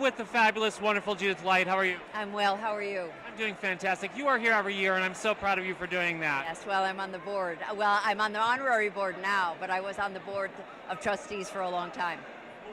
with the fabulous, wonderful Judith Light. How are you? I'm well. How are you? I'm doing fantastic. You are here every year, and I'm so proud of you for doing that. Yes, well, I'm on the board. Well, I'm on the honorary board now, but I was on the board of trustees for a long time.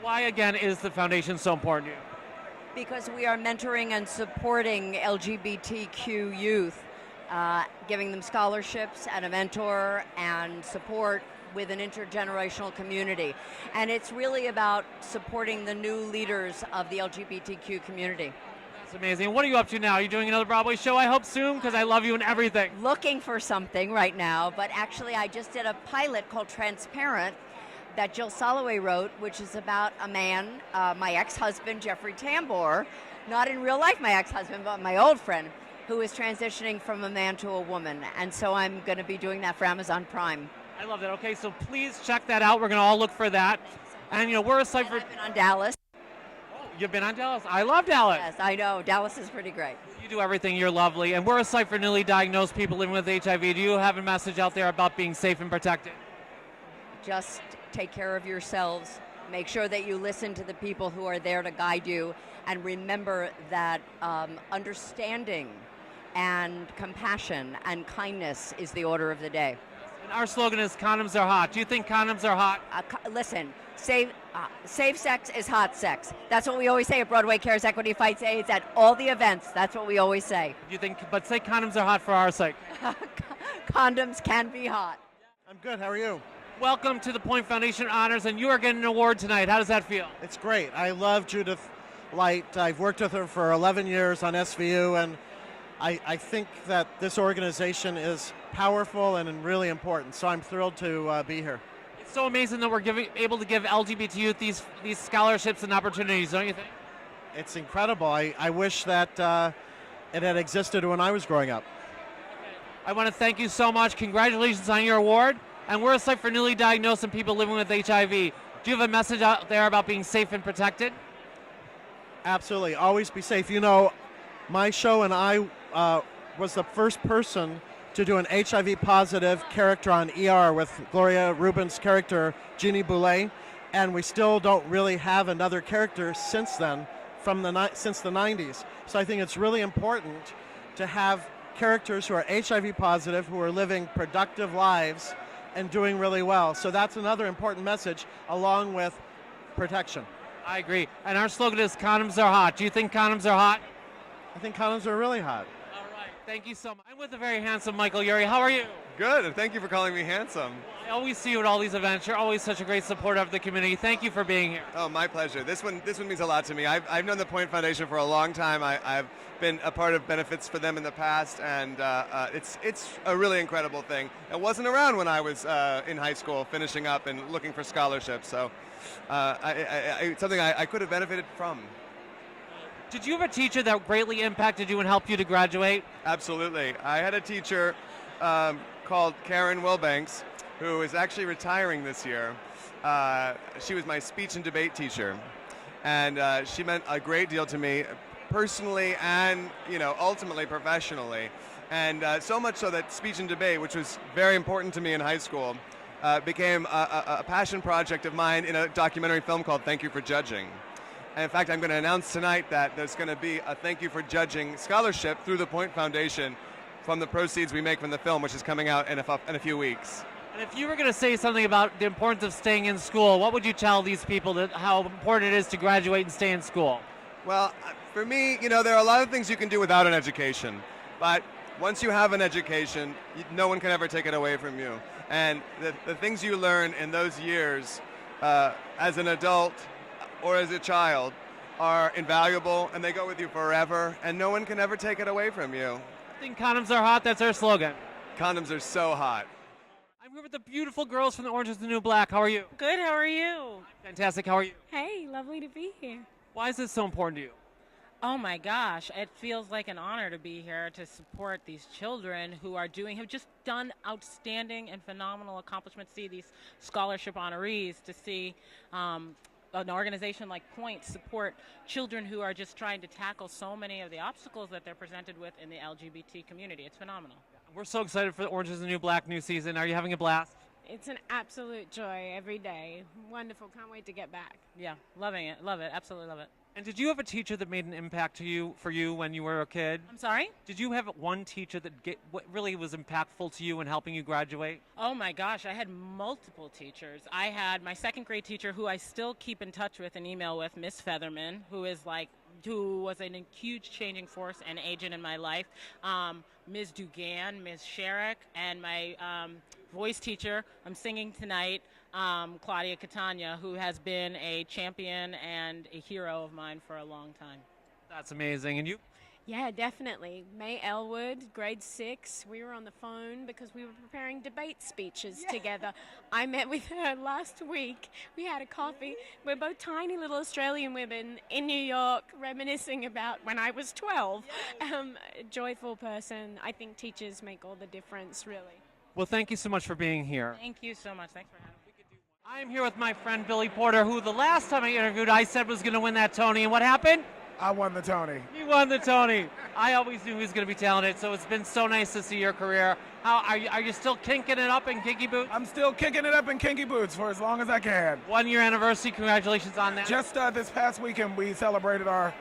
Why, again, is the foundation so important to you? Because we are mentoring and supporting LGBTQ youth, giving them scholarships and a mentor and support with an intergenerational community. And it's really about supporting the new leaders of the LGBTQ community. That's amazing. What are you up to now? Are you doing another Broadway show, I hope, soon? Because I love you and everything. Looking for something right now, but actually I just did a pilot called Transparent that Jill Soloway wrote, which is about a man, my ex-husband, Jeffrey Tambor, not in real life my ex-husband, but my old friend, who is transitioning from a man to a woman. And so I'm going to be doing that for Amazon Prime. I love that. Okay, so please check that out. We're going to all look for that. And, you know, we're a site for... I've been on Dallas. Oh, you've been on Dallas? I love Dallas. Yes, I know. Dallas is pretty great. You do everything. You're lovely. And we're a site for newly diagnosed people living with HIV. Do you have a message out there about being safe and protected? Just take care of yourselves. Make sure that you listen to the people who are there to guide you. And remember that understanding and compassion and kindness is the order of the day. And our slogan is condoms are hot. Do you think condoms are hot? Listen, safe sex is hot sex. That's what we always say at Broadway Cares Equity Fights AIDS at all the events. That's what we always say. Do you think, but say condoms are hot for our sake. Condoms can be hot. I'm good. How are you? Welcome to the Point Foundation Honors, and you are getting an award tonight. How does that feel? It's great. I love Judith Light. I've worked with her for 11 years on SVU, and I think that this organization is powerful and really important, so I'm thrilled to be here. It's so amazing that we're able to give LGBT youth these scholarships and opportunities, don't you think? It's incredible. I wish that it had existed when I was growing up. I want to thank you so much. Congratulations on your award. And we're a site for newly diagnosed and people living with HIV. Do you have a message out there about being safe and protected? Absolutely. Always be safe. You know, my show and I was the first person to do an HIV-positive character on ER with Gloria Rubin's character, Jeannie Boulay, and we still don't really have another character since then, since the 90s. So I think it's really important to have characters who are HIV-positive, who are living productive lives and doing really well. So that's another important message, along with protection. I agree. And our slogan is condoms are hot. Do you think condoms are hot? I think condoms are really hot. All right. Thank you so much. I'm with the very handsome Michael Urie. How are you? Good, and thank you for calling me handsome. I always see you at all these events. You're always such a great supporter of the community. Thank you for being here. Oh, my pleasure. This one means a lot to me. I've known the Point Foundation for a long time. I've been a part of benefits for them in the past, and it's a really incredible thing. It wasn't around when I was in high school, finishing up and looking for scholarships, so it's something I could have benefited from. Did you have a teacher that greatly impacted you and helped you to graduate? Absolutely. I had a teacher called Karen Wilbanks, who is actually retiring this year. She was my speech and debate teacher, and she meant a great deal to me personally and, you know, ultimately professionally. And so much so that speech and debate, which was very important to me in high school, became a passion project of mine in a documentary film called Thank You for Judging. And in fact, I'm going to announce tonight that there's going to be a Thank You for Judging scholarship through the Point Foundation from the proceeds we make from the film, which is coming out in a few weeks. And if you were going to say something about the importance of staying in school, what would you tell these people that how important it is to graduate and stay in school? Well, for me, you know, there are a lot of things you can do without an education. But once you have an education, no one can ever take it away from you. And the things you learn in those years as an adult or as a child are invaluable, and they go with you forever, and no one can ever take it away from you. I think condoms are hot. That's our slogan. Condoms are so hot. I'm here with the beautiful girls from the Orange is the New Black. How are you? Good, how are you? Fantastic. How are you? Hey, lovely to be here. Why is this so important to you? Oh my gosh, it feels like an honor to be here to support these children who have just done outstanding and phenomenal accomplishments. See these scholarship honorees, to see an organization like Point support children who are just trying to tackle so many of the obstacles that they're presented with in the LGBT community. It's phenomenal. We're so excited for the Orange is the New Black new season. Are you having a blast? It's an absolute joy every day. Wonderful. Can't wait to get back. Yeah, loving it. Love it. Absolutely love it. And did you have a teacher that made an impact for you when you were a kid? I'm sorry? Did you have one teacher that what really was impactful to you in helping you graduate? Oh my gosh, I had multiple teachers. I had my second grade teacher who I still keep in touch with and email with, Miss Featherman, who was a huge changing force and agent in my life. Ms. Dugan, Ms. Sherrick, and my voice teacher, I'm singing tonight, Claudia Catania, who has been a champion and a hero of mine for a long time. That's amazing. And you? Yeah, definitely. May Elwood, grade 6, we were on the phone because we were preparing debate speeches together. I met with her last week. We had a coffee. We're both tiny little Australian women in New York reminiscing about when I was 12. A joyful person. I think teachers make all the difference, really. Well, thank you so much for being here. Thank you so much. Thanks for having me. I'm here with my friend Billy Porter, who the last time I interviewed I said was going to win that Tony. And what happened? I won the Tony. You won the Tony. I always knew he was going to be talented, so it's been so nice to see your career. How are you still kinking it up in kinky boots? I'm still kicking it up in kinky boots for as long as I can. 1 year anniversary. Congratulations on that. Just this past weekend, we celebrated our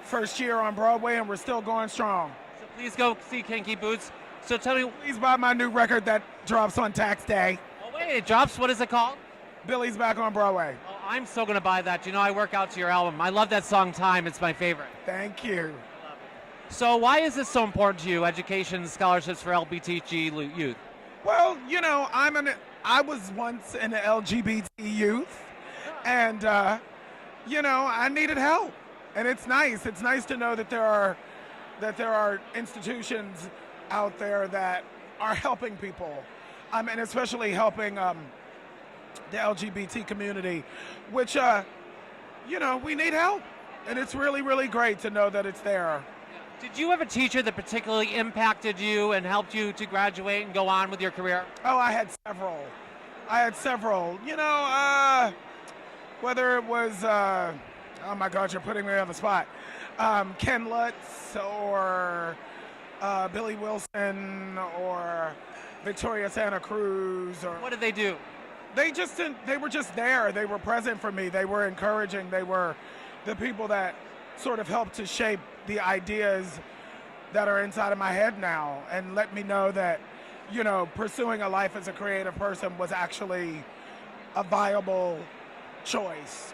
first year on Broadway, and we're still going strong. So please go see Kinky Boots. So tell me. Please buy my new record that drops on tax day. Oh wait, it drops. What is it called? Billy's back on Broadway. Oh, I'm so going to buy that. You know, I work out to your album. I love that song, Time. It's my favorite. Thank you. So why is this so important to you, education, scholarships for LGBTQ youth? Well, you know, I was once an LGBT youth, and you know, I needed help, and it's nice. It's nice to know that there are institutions out there that are helping people, and especially helping the LGBT community, which you know, we need help, and it's really, really great to know that it's there. Did you have a teacher that particularly impacted you and helped you to graduate and go on with your career? Oh, I had several. You know, whether it was, oh my God, you're putting me on the spot. Ken Lutz or Billy Wilson or Victoria Santa Cruz. Or What did they do? They were just there. They were present for me. They were encouraging. They were the people that sort of helped to shape the ideas that are inside of my head now and let me know that, you know, pursuing a life as a creative person was actually a viable choice.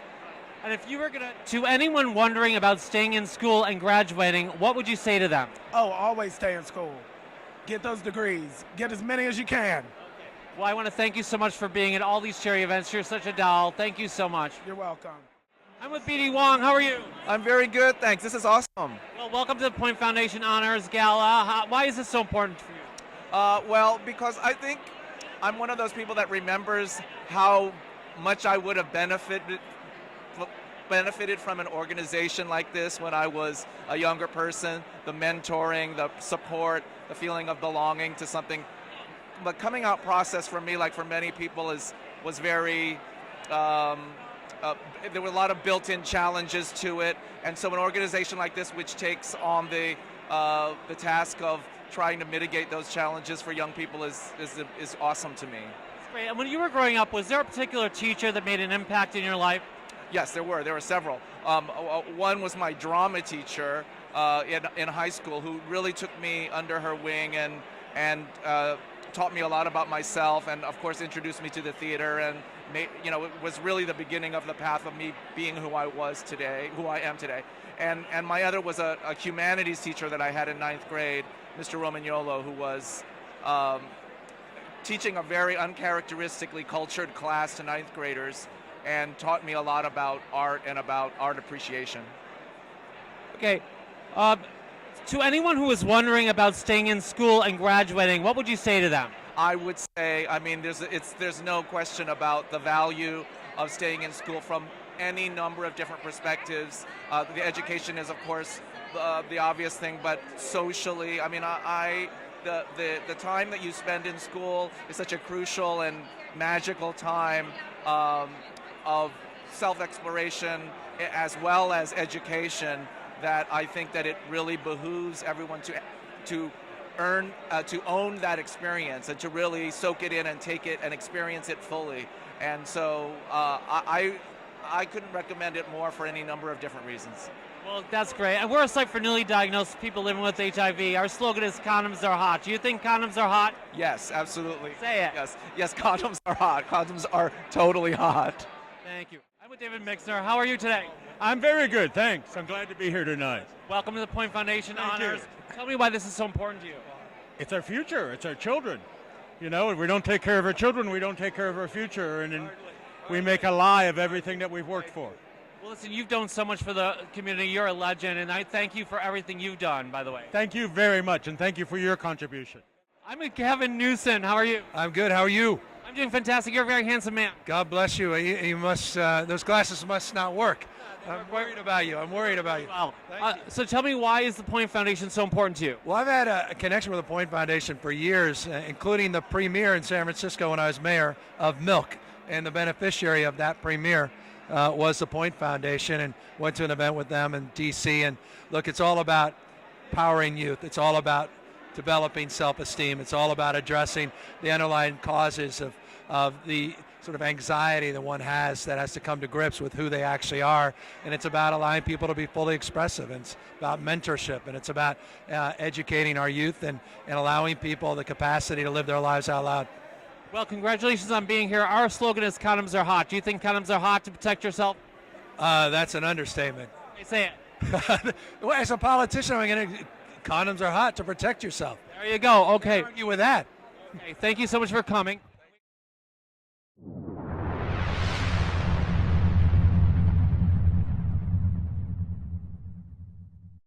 And if you were to anyone wondering about staying in school and graduating, what would you say to them? Oh, always stay in school. Get those degrees. Get as many as you can. Well, I want to thank you so much for being at all these charity events. You're such a doll. Thank you so much. You're welcome. I'm with BD Wong. How are you? I'm very good, thanks. This is awesome. Well, welcome to the Point Foundation Honors Gala. Why is this so important for you? Well, because I think I'm one of those people that remembers how much I would have benefited from an organization like this when I was a younger person. The mentoring, the support, the feeling of belonging to something. The coming out process for me, like for many people, was very. There were a lot of built-in challenges to it, and so an organization like this, which takes on the task of trying to mitigate those challenges for young people, is awesome to me. That's great. And when you were growing up, was there a particular teacher that made an impact in your life? Yes, there were several. One was my drama teacher in high school, who really took me under her wing and taught me a lot about myself, and of course introduced me to the theater, and you know, it was really the beginning of the path of me being who I am today. And my other was a humanities teacher that I had in 9th grade, Mr. Romagnolo, who was teaching a very uncharacteristically cultured class to 9th graders, and taught me a lot about art and about art appreciation. Okay. To anyone who is wondering about staying in school and graduating, what would you say to them? I would say, I mean, there's no question about the value of staying in school from any number of different perspectives. The education is, of course, the obvious thing, but socially, I mean, the time that you spend in school is such a crucial and magical time of self-exploration as well as education, that I think that it really behooves everyone to own that experience and to really soak it in and take it and experience it fully. And so I couldn't recommend it more for any number of different reasons. Well, that's great. And we're a site for newly diagnosed people living with HIV. Our slogan is condoms are hot. Do you think condoms are hot? Yes, absolutely. Say it. Yes, condoms are hot. Condoms are totally hot. Thank you. I'm with David Mixner. How are you today? I'm very good, thanks. I'm glad to be here tonight. Welcome to the Point Foundation Thank Honors. you. Tell me why this is so important to you. It's our future. It's our children. You know, if we don't take care of our children, we don't take care of our future, and we make a lie of everything that we've worked for. Well, listen, you've done so much for the community. You're a legend, and I thank you for everything you've done, by the way. Thank you very much, and thank you for your contribution. I'm with Gavin Newsom. How are you? I'm good. How are you? I'm doing fantastic. You're a very handsome man. God bless you. You must. Those glasses must not work. I'm worried about you. I'm worried about you. Wow. So tell me, why is the Point Foundation so important to you? Well, I've had a connection with the Point Foundation for years, including the premier in San Francisco when I was mayor of Milk, and the beneficiary of that premier was the Point Foundation, and went to an event with them in D.C. And look, it's all about powering youth. It's all about developing self-esteem. It's all about addressing the underlying causes of the sort of anxiety that one has that has to come to grips with who they actually are. And it's about allowing people to be fully expressive. And it's about mentorship. And it's about educating our youth and allowing people the capacity to live their lives out loud. Well, congratulations on being here. Our slogan is condoms are hot. Do you think condoms are hot to protect yourself? That's an understatement. Hey, say it. Well, as a politician, condoms are hot to protect yourself. There you go. Okay. Can't argue with that. Okay. Thank you so much for coming.